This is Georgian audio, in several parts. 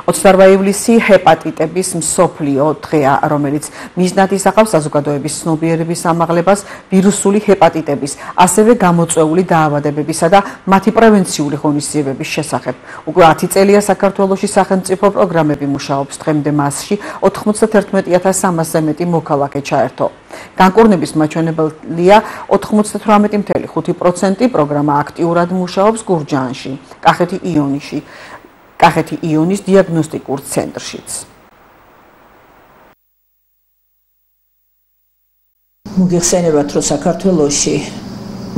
28 ივლისი ჰეპატიტების მსოფლიო დღეა, რომელიც მიზნად ისახავს საზოგადოების ცნობიერების ამაღლებას ვირუსული ჰეპატიტების, ასევე გამოწვეული დაავადებებისა და მათი პრევენციული ღონისძიებების შესახებ. უკვე 10 წელია საქართველოში სახელმწიფო პროგრამები მუშაობს, დღემდე მასში 91,300-ზე მეტი მოქალაქე ჩაერთო. განკურნების მაჩვენებელია 98,5% პროგრამა აქტიურად მუშაობს გურჯაანში, კახეთი იონის დიაგნოსტიკურ ცენტრშიც. მოგეხსენებათ, რომ საქართველოში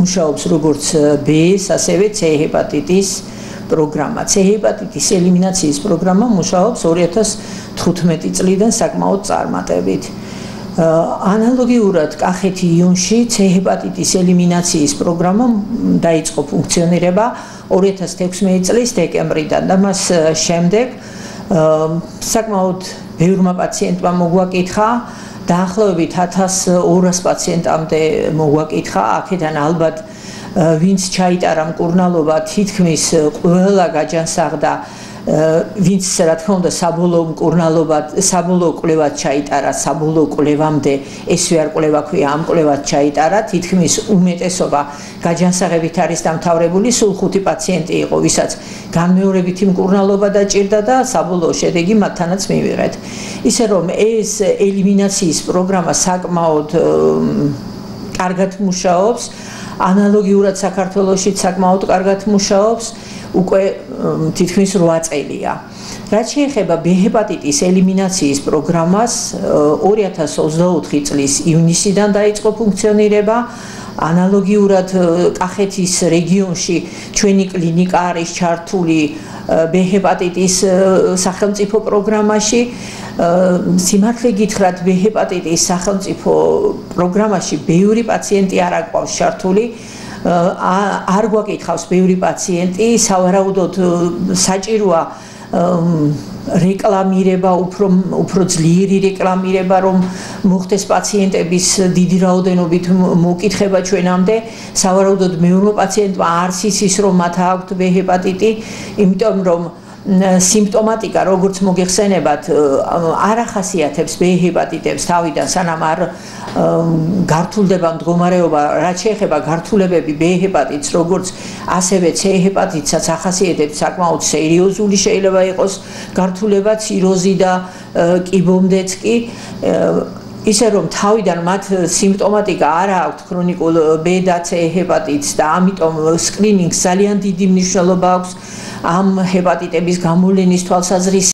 მუშაობს როგორც B-ის, ასევე C ჰეპატიტის პროგრამა. C ჰეპატიტის ელიმინაციის პროგრამა მუშაობს 2015 წლიდან საკმაოდ წარმატებით. ანალოგიურად კახეთი იონში C ჰეპატიტის ელიმინაციის პროგრამა დაიწყო ფუნქციონირება 2016 წლის დეკემბრიდან და მას შემდეგ საკმაოდ ბევრმა პაციენტმა მოგვაკითხა, დაახლოებით 1200 პაციენტამდე მოგვაკითხა, აქედან ალბათ ვინც ჩაიტარა მკურნალობა, თითქმის ყველა გაჯანსაღდა, ვინც რა თქმა უნდა საბოლოო კვლევად ჩაიტარა, საბოლოო კვლევამდე ესვე არ კვლევა ქვია, ამ კვლევად ჩაიტარა, თითქმის უმეტესობა გაჯანსაღებით არის დამთავრებული, სულ 5 პაციენტი იყო, ვისაც განმეორებითი მკურნალობა დაჭირდა და საბოლოო შედეგი მათთანაც მივიღეთ. ისე რომ ეს ელიმინაციის პროგრამა საკმაოდ კარგად მუშაობს, ანალოგიურად საქართველოში საკმაოდ კარგად მუშაობს, უკვე თითქმის 8 წელია. რაც შეეხება B ჰეპატიტის ელიმინაციის პროგრამას, 2024 წლის ივნისიდან დაიწყო ფუნქციონირება. ანალოგიურად კახეთის რეგიონში ჩვენი კლინიკა არის ჩართული B ჰეპატიტის სახელმწიფო პროგრამაში. სიმართლე გითხრათ, B ჰეპატიტის სახელმწიფო პროგრამაში ბევრი პაციენტი არ აქვს ჩართული. არ გვაკითხავს ბევრი პაციენტი, სავარაუდოდ საჭიროა რეკლამირება, უფრო ძლიერი რეკლამირება, რომ მოხდეს პაციენტების დიდი რაოდენობით მოკითხება ჩვენამდე. სავარაუდოდ მეურვე პაციენტმა არც იცის, რომ მათ აქვთ B ჰეპატიტი, იმიტომ რომ სიმპტომატიკა, როგორც მოგეხსენებათ, არ ახასიათებს B ჰეპატიტებს თავიდან, სანამ არ გართულდება მდგომარეობა, რაც შეეხება გართულებები B ჰეპატიტს, როგორც ასევე C ჰეპატიტსაც ახასიათებს საკმაოდ სერიოზული შეიძლება იყოს გართულება, ციროზი და კიბომდეც კი. ისე რომ თავიდან მათ სიმპტომატიკა არ აქვთ ქრონიკულ B და C ჰეპატიტს და ამიტომ სკრინინგს ძალიან დიდი მნიშვნელობა აქვს ამ ჰეპატიტების გამოვლენის თვალსაზრისით.